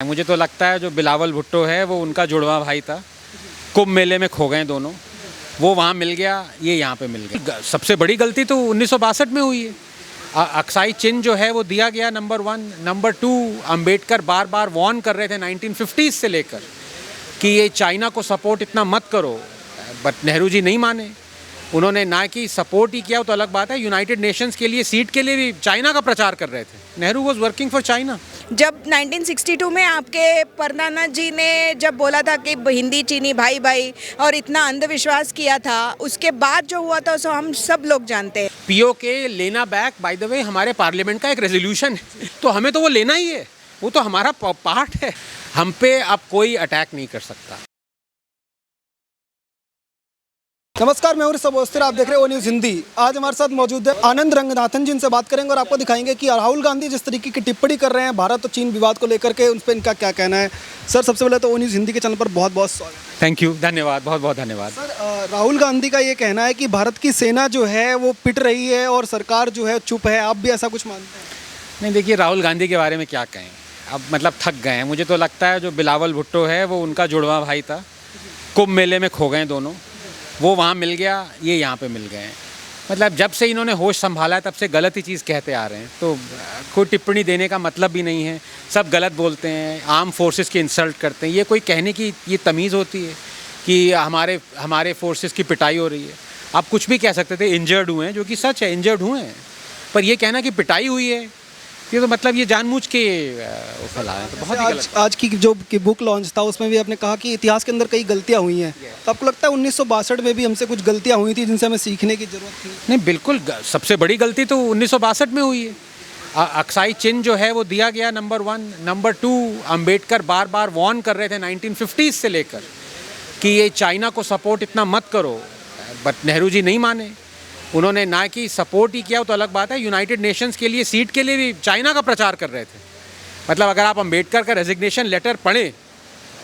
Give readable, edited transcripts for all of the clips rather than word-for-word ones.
मुझे तो लगता है जो बिलावल भुट्टो है वो उनका जुड़वा भाई था। कुंभ मेले में खो गए दोनों, वो वहाँ मिल गया, ये यहाँ पे मिल गया। सबसे बड़ी गलती तो 1962 में हुई है। अक्साई चिन्ह जो है वो दिया गया नंबर 1। नंबर 2, अंबेडकर बार बार वार्न कर रहे थे 1950s से लेकर कि ये चाइना को सपोर्ट इतना मत करो, बट नेहरू जी नहीं माने। उन्होंने ना कि सपोर्ट ही किया, तो अलग बात है, यूनाइटेड नेशंस के लिए सीट के लिए भी चाइना का प्रचार कर रहे थे। Nehru was working for China. जब 1962 में आपके परनाना जी ने जब बोला था कि हिंदी चीनी भाई भाई और इतना अंधविश्वास किया था, उसके बाद जो हुआ था उसे हम सब लोग जानते हैं। पीओके लेना बैक, बाय द वे, हमारे पार्लियामेंट का एक रेजोल्यूशन है, तो हमें तो वो लेना ही है, वो तो हमारा पार्ट है। हम पे अब कोई अटैक नहीं कर सकता। नमस्कार, मैं हूं ऋषभ अवस्थी, आप देख रहे हो न्यूज़ हिंदी। आज हमारे साथ मौजूद है आनंद रंगनाथन जी, इनसे बात करेंगे और आपको दिखाएंगे कि राहुल गांधी जिस तरीके की टिप्पणी कर रहे हैं भारत और चीन विवाद को लेकर के, उन पर इनका क्या कहना है। सर, सबसे पहले तो न्यूज़ हिंदी के चैनल पर बहुत बहुत स्वागत है। थैंक यू, धन्यवाद, बहुत बहुत धन्यवाद। सर, राहुल गांधी का ये कहना है कि भारत की सेना जो है वो पिट रही है और सरकार जो है चुप है, आप भी ऐसा कुछ मानते हैं? नहीं, देखिए, राहुल गांधी के बारे में क्या कहें, अब मतलब थक गए हैं। मुझे तो लगता है जो बिलावल भुट्टो है वो उनका जुड़वा भाई था। कुंभ मेले में खो गए दोनों, वो वहाँ मिल गया, ये यहाँ पे मिल गए हैं। मतलब जब से इन्होंने होश संभाला है तब से गलत ही चीज़ कहते आ रहे हैं, तो कोई टिप्पणी देने का मतलब भी नहीं है। सब गलत बोलते हैं, आर्म फोर्सेस की इंसल्ट करते हैं। ये कोई कहने की ये तमीज़ होती है कि हमारे फोर्सेस की पिटाई हो रही है? आप कुछ भी कह सकते थे, इंजर्ड हुए हैं, जो कि सच है, इंजर्ड हुए हैं, पर ये कहना कि पिटाई हुई है, ये तो मतलब ये जानबूझ के फैला है, तो बहुत ही गलत। आज की जो कि बुक लॉन्च था उसमें भी आपने कहा कि इतिहास के अंदर कई गलतियां हुई हैं, तो आपको लगता है 1962 में भी हमसे कुछ गलतियां हुई थी जिनसे हमें सीखने की जरूरत थी? नहीं, बिल्कुल, सबसे बड़ी गलती तो 1962 में हुई है। अक्साई चिन्ह जो है वो दिया गया नंबर 1। नंबर 2, अंबेडकर बार बार वार्न कर रहे थे 1950s से लेकर कि ये चाइना को सपोर्ट इतना मत करो, बट नेहरू जी नहीं माने। उन्होंने ना कि सपोर्ट ही किया, तो अलग बात है, यूनाइटेड नेशंस के लिए सीट के लिए भी चाइना का प्रचार कर रहे थे। मतलब अगर आप अंबेडकर का रेजिग्नेशन लेटर पढ़ें,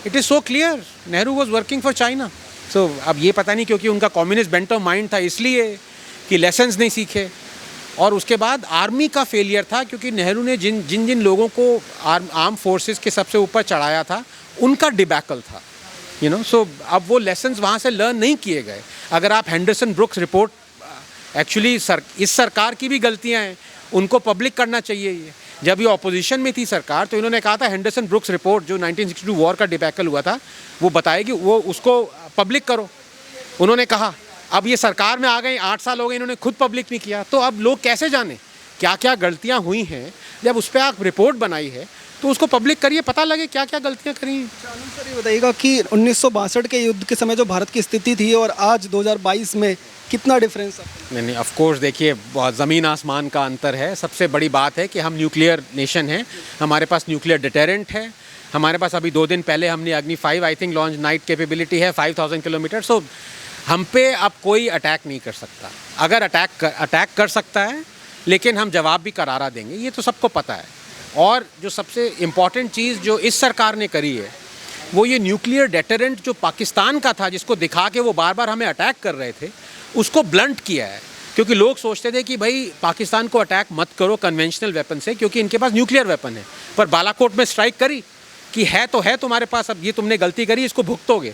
it is so clear, Nehru was working for China. So अब ये पता नहीं क्योंकि उनका कम्युनिस्ट बेंट ऑफ माइंड था, इसलिए कि लेसन्स नहीं सीखे। और उसके बाद आर्मी का फेलियर था, क्योंकि नेहरू ने जिन लोगों को आर्म फोर्सेस के सबसे ऊपर चढ़ाया था, उनका डिबैकल था, सो अब वो लेसन्स वहाँ से लर्न नहीं किए गए। अगर आप हेंडरसन ब्रुक्स रिपोर्ट, एक्चुअली इस सरकार की भी गलतियां हैं, उनको पब्लिक करना चाहिए। ये जब ये ऑपोजिशन में थी सरकार, तो इन्होंने कहा था हेंडरसन ब्रुक्स रिपोर्ट जो 1962 वॉर का डिबैकल हुआ था, वो बताएगी, वो उसको पब्लिक करो। उन्होंने कहा, अब ये सरकार में आ गए, 8 साल हो गए, इन्होंने खुद पब्लिक नहीं किया, तो अब लोग कैसे जाने क्या क्या गलतियाँ हुई हैं। जब उस पर आप रिपोर्ट बनाई है तो उसको पब्लिक करिए, पता लगे क्या क्या गलतियाँ करी। सर, ये बताइएगा कि 1962 के युद्ध के समय जो भारत की स्थिति थी और आज 2022 में कितना डिफरेंस है? नहीं, ऑफ कोर्स, देखिए, बहुत ज़मीन आसमान का अंतर है। सबसे बड़ी बात है कि हम न्यूक्लियर नेशन हैं, हमारे पास न्यूक्लियर डिटेरेंट है। हमारे पास अभी 2 दिन पहले हमने अग्नि 5 I think launch, night capability है 5000 किलोमीटर। सो हम पे अब कोई अटैक नहीं कर सकता। अगर अटैक कर सकता है, लेकिन हम जवाब भी करारा देंगे, ये तो सबको पता है। और जो सबसे इम्पॉर्टेंट चीज़ जो इस सरकार ने करी है, वो ये न्यूक्लियर डेटरेंट जो पाकिस्तान का था, जिसको दिखा के वो बार बार हमें अटैक कर रहे थे, उसको ब्लंट किया है। क्योंकि लोग सोचते थे कि भाई पाकिस्तान को अटैक मत करो कन्वेंशनल वेपन से, क्योंकि इनके पास न्यूक्लियर वेपन है। पर बालाकोट में स्ट्राइक करी कि है तो है तुम्हारे पास, अब ये तुमने गलती करी, इसको भुगतोगे।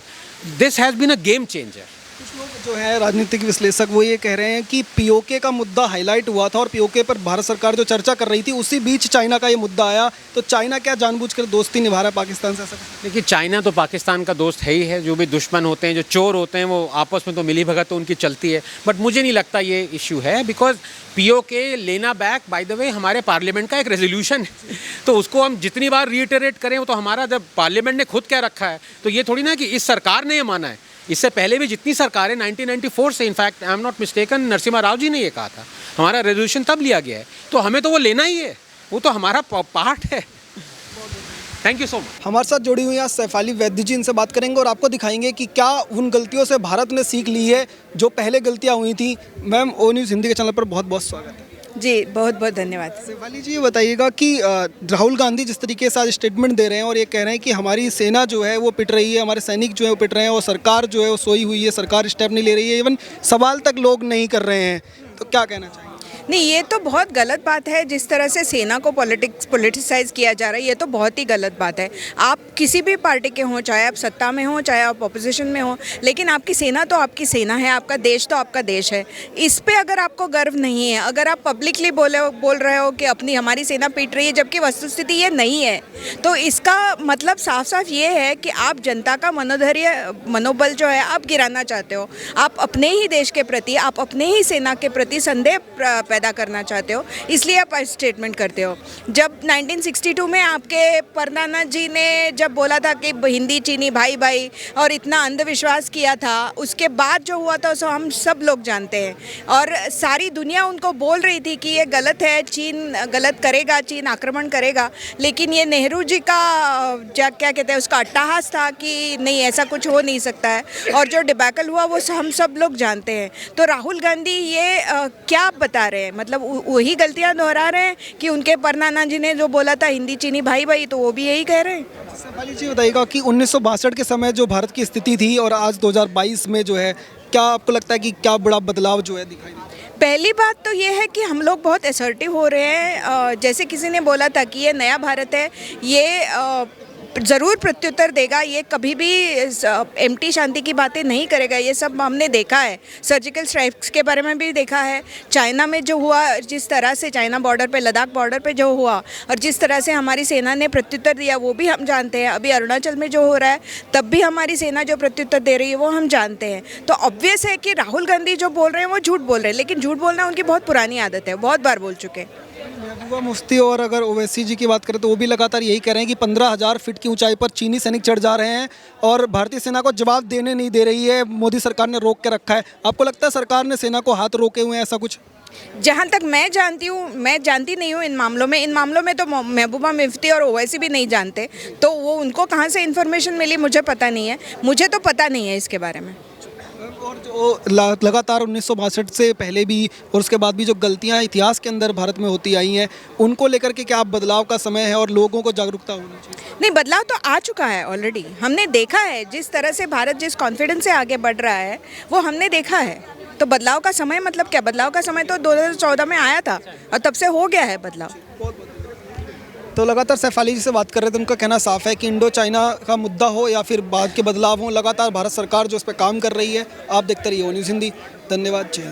This has been a game changer. कुछ लोग जो है राजनीतिक विश्लेषक, वो ये कह रहे हैं कि पीओके का मुद्दा हाईलाइट हुआ था और पीओके पर भारत सरकार जो चर्चा कर रही थी, उसी बीच चाइना का ये मुद्दा आया, तो चाइना क्या जानबूझकर दोस्ती निभा रहा है पाकिस्तान से? ऐसा देखिए, चाइना तो पाकिस्तान का दोस्त है ही है। जो भी दुश्मन होते हैं, जो चोर होते हैं, वो आपस में तो मिली भगत तो उनकी चलती है, बट मुझे नहीं लगता ये इशू है। बिकॉज पीओके लेना बैक, बाय द वे, हमारे पार्लियामेंट का एक रेजोल्यूशन है, तो उसको हम जितनी बार रीइटरेट करें, वो तो हमारा, जब पार्लियामेंट ने खुद कह रखा है, तो ये थोड़ी ना कि इस सरकार ने ये माना है। इससे पहले भी जितनी सरकारें 1994 से, in fact I am not mistaken, Narasimha Rao ji ने ये कहा था, हमारा रेजोल्यूशन तब लिया गया है, तो हमें तो वो लेना ही है, वो तो हमारा पार्ट है। Thank you so much. हमारे साथ जुड़ी हुई हैं सैफाली वैद्य जी, इनसे बात करेंगे और आपको दिखाएंगे कि क्या उन गलतियों से भारत ने सीख ली है जो पहले गलतियां हुई थी। मैम, ओ न्यूज़ हिंदी के चैनल पर बहुत बहुत स्वागत है। जी, बहुत बहुत धन्यवाद। सैफाली जी, ये बताइएगा कि राहुल गांधी जिस तरीके से आज स्टेटमेंट दे रहे हैं और ये कह रहे हैं कि हमारी सेना जो है वो पिट रही है, हमारे सैनिक जो है वो पिट रहे हैं, और सरकार जो है वो सोई हुई है, सरकार स्टेप नहीं ले रही है, इवन सवाल तक लोग नहीं कर रहे हैं, तो क्या कहना चाहिए? नहीं, ये तो बहुत गलत बात है। जिस तरह से सेना को पॉलिटिसाइज किया जा रहा है, ये तो बहुत ही गलत बात है। आप किसी भी पार्टी के हों, चाहे आप सत्ता में हों, चाहे आप ऑपोजिशन में हों, लेकिन आपकी सेना तो आपकी सेना है, आपका देश तो आपका देश है। इस पे अगर आपको गर्व नहीं है, अगर आप पब्लिकली बोल रहे हो कि अपनी हमारी सेना पीट रही है, जबकि वस्तुस्थिति ये नहीं है, तो इसका मतलब साफ साफ ये है कि आप जनता का मनोबल जो है आप गिराना चाहते हो। आप अपने ही देश के प्रति, आप अपने ही सेना के प्रति संदेह पैदा करना चाहते हो, इसलिए आप स्टेटमेंट करते हो। जब 1962 में आपके परनाना जी ने जब बोला था कि हिंदी चीनी भाई भाई और इतना अंधविश्वास किया था, उसके बाद जो हुआ था उसे हम सब लोग जानते हैं। और सारी दुनिया उनको बोल रही थी कि ये गलत है, चीन गलत करेगा, चीन आक्रमण करेगा, लेकिन ये नेहरू जी का क्या कहते हैं, उसका अट्टहास था कि नहीं, ऐसा कुछ हो नहीं सकता है। और जो डिबैकल हुआ वो हम सब लोग जानते हैं। तो राहुल गांधी ये क्या बता रहे हैं, मतलब वही गलतियां दोहरा रहे हैं कि उनके परनाना जी ने जो बोला था हिंदी चीनी भाई भाई, तो वो भी यही कह रहे हैं। शेफाली जी बताइएगा कि 1962 के समय जो भारत की स्थिति थी और आज 2022 में जो है, क्या आपको लगता है कि क्या बड़ा बदलाव जो है दिखाई देता है? पहली बात तो ये है कि हम लोग बहुत असर्टिव हो रहे हैं। जैसे किसी ने बोला था कि ये नया भारत है, ये ज़रूर प्रत्युत्तर देगा, ये कभी भी एम्प्टी शांति की बातें नहीं करेगा। ये सब हमने देखा है, सर्जिकल स्ट्राइक्स के बारे में भी देखा है। चाइना में जो हुआ, जिस तरह से चाइना बॉर्डर पे, लद्दाख बॉर्डर पे जो हुआ और जिस तरह से हमारी सेना ने प्रत्युत्तर दिया, वो भी हम जानते हैं। अभी अरुणाचल में जो हो रहा है, तब भी हमारी सेना जो प्रत्युत्तर दे रही है वो हम जानते हैं। तो ऑब्वियस है कि राहुल गांधी जो बोल रहे हैं वो झूठ बोल रहे हैं, लेकिन झूठ बोलना उनकी बहुत पुरानी आदत है, बहुत बार बोल चुके हैं। महबूबा मुफ्ती और अगर ओवैसी जी की बात करें तो वो भी लगातार यही कह रहे हैं कि 15,000 फीट की ऊंचाई पर चीनी सैनिक चढ़ जा रहे हैं और भारतीय सेना को जवाब देने नहीं दे रही है। मोदी सरकार ने रोक के रखा है। आपको लगता है सरकार ने सेना को हाथ रोके हुए हैं, ऐसा कुछ? जहाँ तक मैं जानती हूँ, मैं जानती नहीं हूँ इन मामलों में तो महबूबा मुफ्ती और ओवैसी भी नहीं जानते, तो वो उनको कहाँ से इन्फॉर्मेशन मिली मुझे पता नहीं है। मुझे तो पता नहीं है इसके बारे में। और जो लगातार 1962 से पहले भी और उसके बाद भी जो गलतियां इतिहास के अंदर भारत में होती आई हैं, उनको लेकर के क्या आप बदलाव का समय है और लोगों को जागरूकता होनी चाहिए? नहीं, बदलाव तो आ चुका है ऑलरेडी। हमने देखा है जिस तरह से भारत जिस कॉन्फिडेंस से आगे बढ़ रहा है वो हमने देखा है। तो बदलाव का समय मतलब क्या? बदलाव का समय तो 2014 में आया था और तब से हो गया है बदलाव। तो लगातार शेफाली जी से बात कर रहे थे, उनका कहना साफ है कि इंडो चाइना का मुद्दा हो या फिर बाद के बदलाव हो, लगातार भारत सरकार जो उस पर काम कर रही है। आप देखते रहिए ओ न्यूज़ हिंदी। धन्यवाद। जय हिंद।